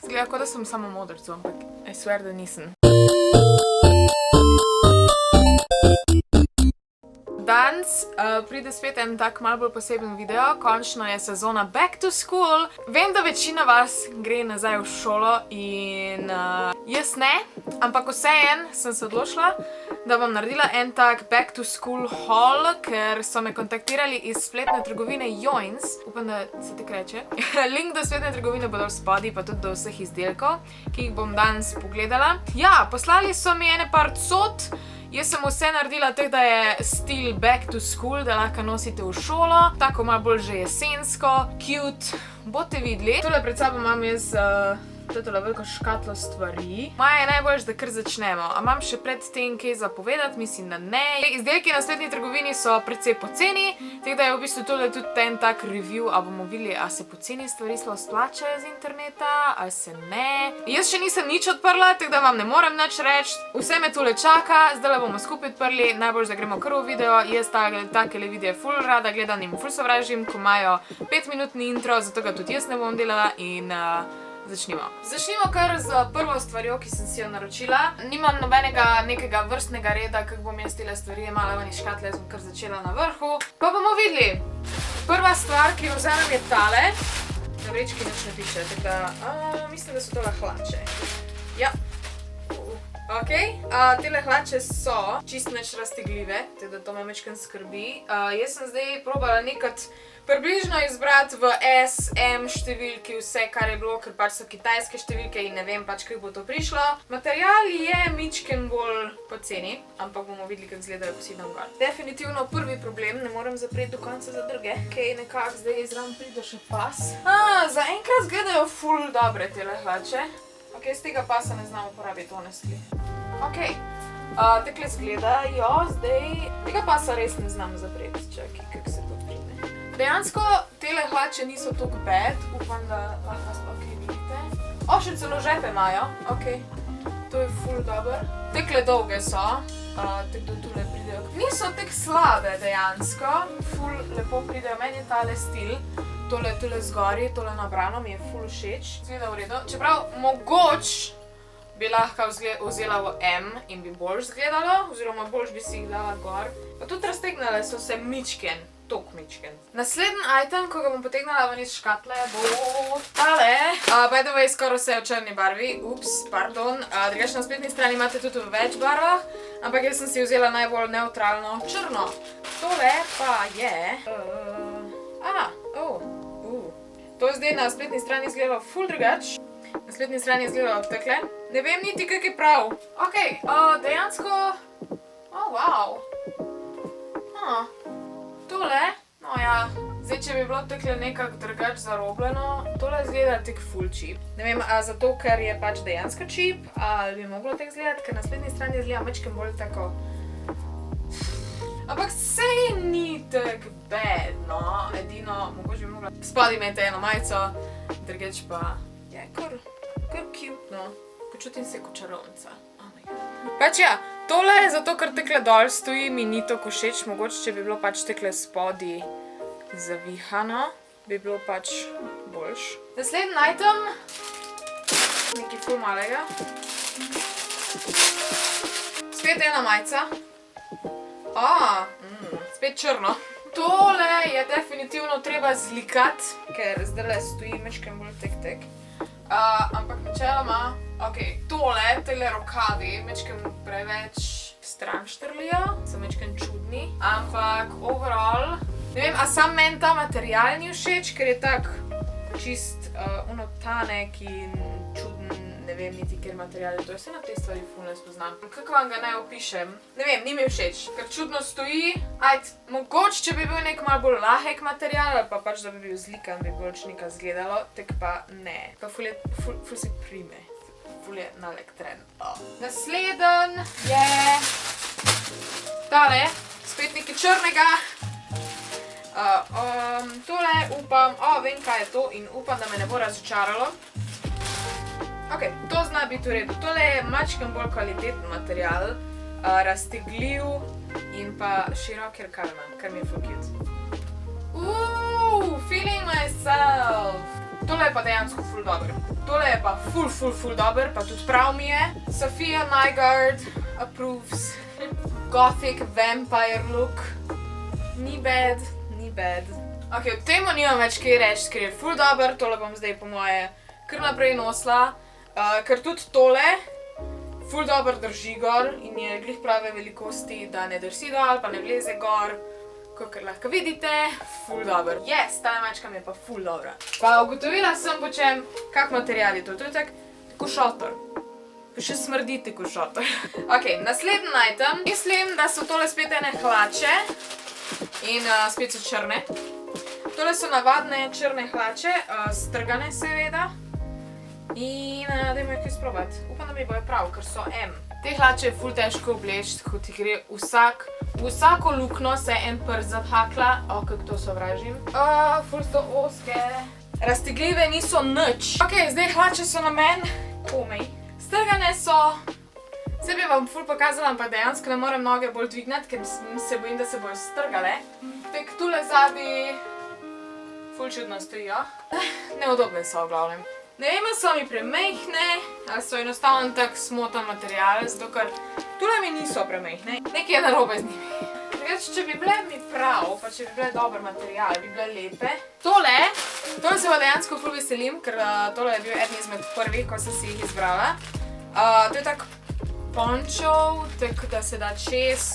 Zgleda, kot da sem samo modrcu, ampak I swear, da nisem. Danes pride spet en tak malo bolj poseben video, končno je sezona Back to School. Vem, da večina vas gre nazaj v šolo in jaz ne, ampak vseeno sem se odločila, da bom naredila en tak Back to School haul, ker so me kontaktirali iz spletne trgovine Joins, upam, da se tako reče. Link do spletne trgovine bo dol spodaj, pa tudi do vseh izdelkov, ki jih bom danes pogledala. Ja, poslali so mi ene par cot. Jaz sem vse naredila tako, da je stil back to school, da lahko nosite v šolo. Tako malo bolj že jesensko, cute. Boste videli. Tole pred sabo imam jaz tole veliko škatlo stvari. Maja je najboljš, da kar začnemo. A imam še pred tem kaj za povedati? Mislim, da ne. Izdelki na spletni trgovini so precej poceni, tako da je v bistvu tole tudi en tak review, a bomo videli, a se poceni stvari sploh splačajo z interneta, a se ne. Jaz še nisem nič odprla, tako da vam ne morem nič reči. Vse me tole čaka, zdaj bomo skupaj odprli, najboljš, da gremo kar v video. Jaz takele videe ful rada gledam in ful sovražim, ko imajo 5-minutni intro, zato ga tudi jaz ne bom delala in začnimo. Začnimo kar z prvo stvarjo, ki sem si jo naročila. Nimam nobenega nekega vrstnega reda, kako bom jaz tele stvari jemala ven iz škatle, jaz bom kar začela na vrhu. Pa bomo videli. Prva stvar, ki jo vzamem, je tale. Na vrečki nič ne piše, tako da mislim, da so tole hlače. Ja. Ok, tele hlače so čist nič raztegljive, tako da to me majčkeno skrbi. Jaz sem zdaj probala nekaj približno izbrati v S, M številki vse, kar je bilo, ker pač so kitajske številke in ne vem pač, kako bo to prišlo. Material je mičken bolj poceni, ampak bomo videli, kako izgledajo, ko si dam gor. Definitivno prvi problem, ne morem zapreti do konca zadrge. Ok, nekako zdaj zraven pride še pas. Zaenkrat izgledajo ful dobre tele hlače. Ok, z tega pasa ne znam uporabiti, honestly. Ok, takle izgledajo zdaj. Tega pasa res ne znam zapreti, čakaj, kako se to prime. Dejansko tele hlače niso toliko bad, upam, da lahko sploh kaj vidite. Še celo žepe imajo, ok, to je ful dober. Tekle dolge so, tako da tule pridejo. Niso tako slabe dejansko, ful lepo pridejo, meni je tale stil. Tole zgori, tole nabrano mi je ful všeč. Zgleda v redu, čeprav mogoč bi lahko vzela v M in bi boljš zgledalo, oziroma boljš bi si jih dala gor. Pa tudi raztegnale so se mičken. Tok mičken. Naslednji item, ko ga bom potegnala ven iz škatle, bo tale. By the way, skoraj vse je v črni barvi. Ups, pardon. Drugače na spletni strani imate tudi v več barvah, ampak jaz sem si vzela najbolj neutralno črno. Tole pa je to je zdaj na spletni strani izgledalo ful drugač. Na spletni strani je izgledalo takle. Ne vem niti, kak je prav. Ok, dejansko wow. Tole, no ja, zdaj, če bi bilo takle nekako drugač zarobljeno, tole izgleda tak ful cheap. Ne vem, a zato, ker je pač dejansko cheap, ali bi moglo tako izgledati, ker na spletni strani izgleda majčkeno bolj tako. Ampak sej ni tak bad, no, edino, mogoče bi mogla. Spodaj imate eno majico, drugač pa je kar cute, no. Počutim se kot čarovnica. Pač ja, tole je zato, ker tekle dol stoji, mi ni toliko všeč, mogoče, če bi bilo pač tekle spodaj zavihano, bi bilo pač boljš. Naslednji item, nekaj ful malega. Spet ena majica. Spet črno. Tole je definitivno treba zlikati, ker zdajle stoji majčkeno bolj tek. Ampak načeloma, ok, tele rokavi majčkeno preveč stran štrlijo, so majčkeno čudni, ampak overall, ne vem, a sam meni ta material ni všeč, ker je tak čist tanek in čuden, ne vem niti, ker material je to, jaz se na te stvari ful ne spoznam. Kako vam ga naj opišem? Ne vem, ni mi všeč, ker čudno stoji. Mogoče, če bi bil nek malo bolj lahek material, ali pa pač, da bi bil zlikan, bi bolj nekaj zgledalo, tak pa ne. Pa ful se prime, ful je naelektren. Nasleden je tale, spet nekaj črnega. Tole upam, vem kaj je to in upam, da me ne bo razočaralo. Ok, to zna biti v redu. Tole je majčkeno bolj kvaliteten material, raztegljiv in pa širok rokave imam, kar mi je ful cute. Feeling myself! Tole je pa dejansko ful dober. Tole je pa ful dober, pa tudi prav mi je. Sophia Nygaard approves. Gothic vampire look. Ni bad. Ok, v temu nimam več kaj reči, ker je ful dober. Tole bom zdaj po moje kar naprej nosila. Ker tudi tole ful dober drži gor in je glih prave velikosti, da ne drsi dol, pa ne vleze gor. Kakor lahko vidite, ful dober. Yes, ta mačka mi je pa ful dobra. Pa ugotovila sem po čem, kak material je to. To je tako šotor. Pa še smrdi tako šotor. Ok, naslednji item. Mislim, da so tole spet ene hlače. In spet so črne. Tole so navadne črne hlače, strgane seveda. In dajmo jih izprobati. Upam, da mi bojo prav, ker so M. Te hlače je ful težko obleči, tako ti gre v vsako lukno se en prst zathakla. Kako to sovražim. Ful so ozke. Raztegljive niso nič. Ok, zdaj hlače so na meni. Komej. Strgane so. Zdaj bi vam ful pokazala, ampak dejansko ne morem noge bolj dvignati, ker se bojim, da se bojo strgale. Tek tule zadnji ful čudno stojijo. Neudobne so v glavnem. Ne vem, so mi premejhne, ali so enostavno tak smotan material, zato ker tule mi niso premejhne. Nekaj je narobe z njimi. Če bi bile mi prav, pa če bi bile dober material, bi bile lepe. Tole se pa dejansko ful veselim, ker tole je bil eden izmed prvih, ko sem si jih izbrala. To je tak pončov, tako da se da čez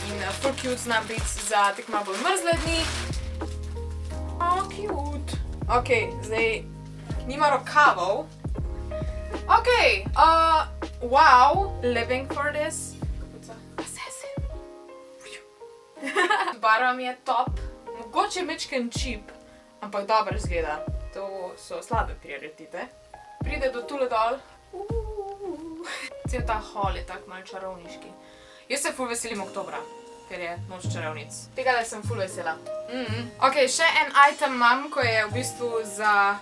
in ful cute zna biti za tak malo bolj mrzle dni. Cute. Ok, zdaj nima rokavov. Ok, wow, living for this. Barva mi je top. Mogoče mečken čip, ampak dobro izgleda. To so slabe prioritete. Pride do tule dol. Cel ta hall je tak malo čarovniški. Jaz se ful veselim oktobra, ker je noč čarovnic. Tega da sem ful vesela. Ok, še en item imam, ko je v bistvu za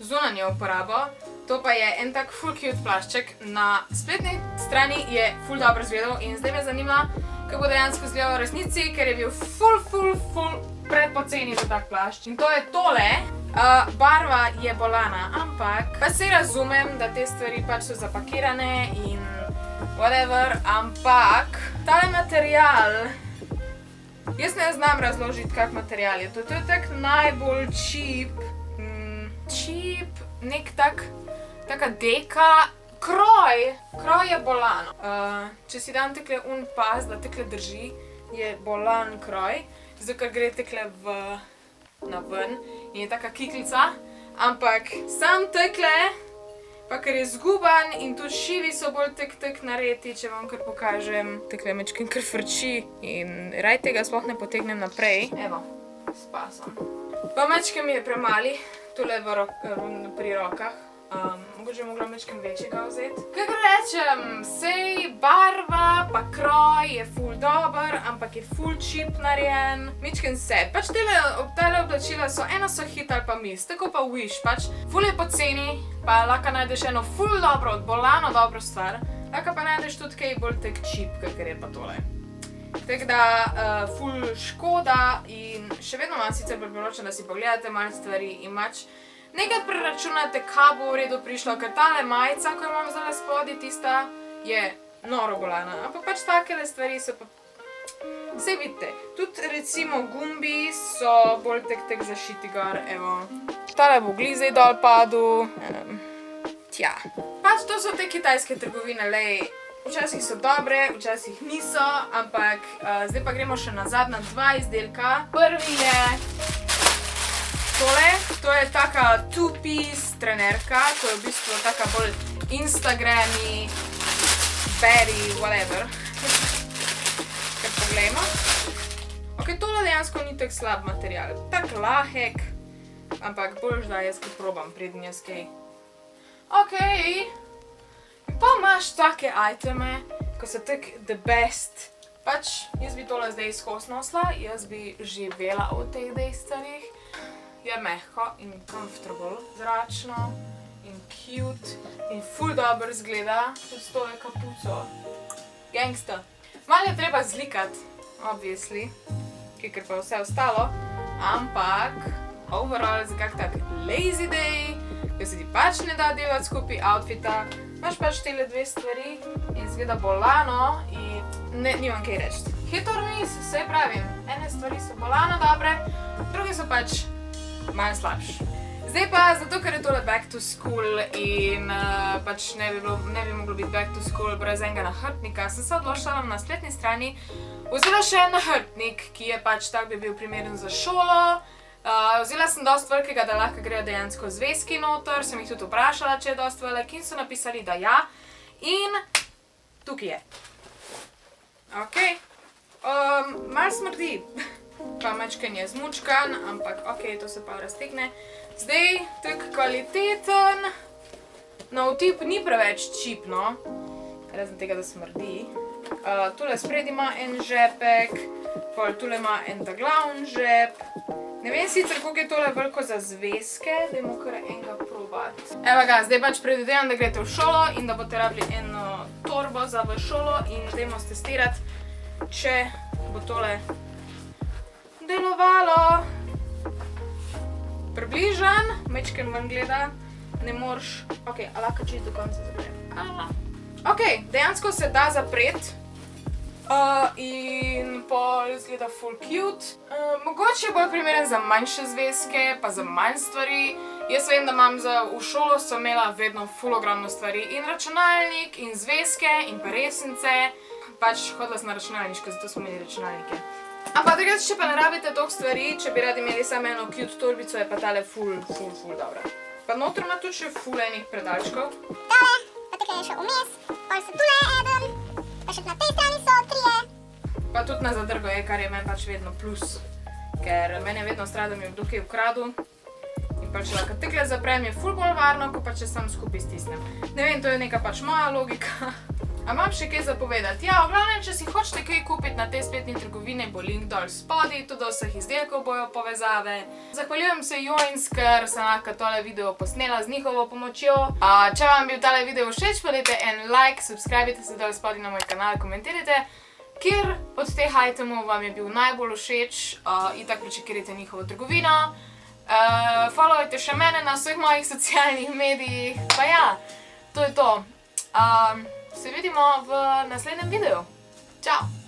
zunanjo uporabo. To pa je en tak ful cute plašček. Na spletni strani je ful dobro izgledal in zdaj me zanima, kako bo dejansko izgledal v resnici, ker je bil ful predpoceni za tak plašč. In to je tole. Barva je bolana, ampak pa se razumem, da te stvari pač so zapakirane in whatever, ampak tale material, jaz ne znam razložiti, kak material je to. To je tak najbolj cheap, nek taka deka, kroj je bolano. Če si dam tekle un pas, da tekle drži, je bolan kroj, zato ker gre tekle na ven in je taka kiklica, ampak sam tekle, pa ker je zguban in tudi šivi so bolj tek nareti, če vam kar pokažem, tekle mečkin kar frči in raj tega sploh ne potegnem naprej. Evo, s pasom. Pa mečkin mi je premali, tole pri rokah. Mogoče mogla mečkin večjega vzeti. Kakor rečem, sej barva pa kroj je ful dober, ampak je ful cheap narejen. Mečkin se. Pač tale oblačila so eno so hit ali pa mis, tako pa Wish. Pač ful je poceni, pa lahko najdeš eno ful dobro, bolano dobro stvar. Lahko pa najdeš tudi kaj bolj tak cheap, kakor je pa tole. Tako da ful škoda in še vedno vam sicer priporočam, da si pogledate malo stvari in mač nekaj preračunate, kaj bo v redu prišlo, ker tale majica, ko jo imam zdaj spodaj, tista je noro bolana. Ampak pač takele stvari so pa... Sej vidite, tudi recimo gumbi so bolj tek zašiti gor, evo. Tale bo glizej dol padel. Tja. Pač to so te kitajske trgovine, lej. Včasih so dobre, včasih niso, ampak zdaj pa gremo še nazad na dva izdelka. Prvi je tole, to je taka two-piece trenerka, to je v bistvu taka bolj Instagrami, berry, whatever. Kar poglejmo. Ok, tole dejansko ni tak slab material, tak lahek, ampak boljš da jaz kaj probam, preden jaz kaj. Ok, pa imaš take iteme, ko so tak the best. Pač, jaz bi tole zdaj skozi nosila, jaz bi živela v teh dejstvenih. Je mehko in comfortable, zračno in cute in ful dobro izgleda, tudi s tole kapuco. Gangsta. Malo je treba zlikati, obviously, ker pa vse ostalo, ampak overall za kak tak lazy day, ko se ti pač ne da delati skupaj outfita, imaš pač tele dve stvari in izgleda bolano in nimam kaj reči. Hit or miss, saj pravim, ene stvari so bolano dobre, druge so pač manj slabše. Zdaj pa, zato ker je tole back to school in pač ne bi moglo biti back to school brez enega nahrbtnika, sem se odločila na spletni strani vzela še en nahrbtnik, ki je pač tak bi bil primeren za šolo. Vzela sem dosti velikega, da lahko grejo dejansko zvezki noter, sem jih tudi vprašala, če je dosti velik in so napisali, da ja. In tukaj je. Okej. Malo smrdi. Pa mačken je zmučkan, ampak okej, to se pa raztegne. Zdaj, tak kvaliteten. Na vtip ni preveč cheap, no. Razen tega, da smrdi. Tule spredi ima en žepek, pol tule ima en ta glavn žep. Ne vem sicer, koliko je tole veliko za zvezke, dajmo kar enega probati. Evo ga, zdaj pač predvidevam, da greste v šolo in da boste rabili eno torbo za v šolo in dajmo stestirati, če bo tole delovalo. Približan, mečken ven gleda, ne moreš, okej, a lahko čist do konca zaprem. Okej, dejansko se da zapreti in pol izgleda full cute. Mogoče je bolj primeren za manjše zvezke, pa za manj stvari. Jaz vem, da imam v šolo sem imela vedno full ogromno stvari in računalnik, in zvezke, in pa resnice. Pač hodila sem na računalniško, zato smo imeli računalnike. Ampak drugače, če pa ne rabite toliko stvari, če bi radi imeli samo eno cute torbico, je pa tale full dobra. Pa noter ima tudi še full enih predalčkov. Tale, pa tukaj je še vmes, pol so tule eden, pa še na tej strani so 3. Pa tudi na zadrgo je, kar je meni pač vedno plus. Ker meni je vedno strah, da mi je kdo kaj ukradel. In pa če lahko takole zaprem, je full bolj varno, ko pa če sam skupaj stisnem. Ne vem, to je neka pač moja logika. A imam še kaj za povedati? Ja, v glavnem, če si hočete kaj kupiti na tej spletni trgovini, bo link dol spodaj, tudi do vseh izdelkov bojo povezave. Zahvaljujem se Joins, ker sem lahko tole video posnela z njihovo pomočjo. Če vam bil tale video všeč, pa dajte en like, subscribite se dol spodaj na moj kanal, komentirajte, kjer od teh itemov vam je bil najbolj všeč, itak pričakirajte njihovo trgovino. Followajte še mene na vseh mojih socialnih medijih, pa ja, to je to. Se vidimo v naslednjem videu. Čau!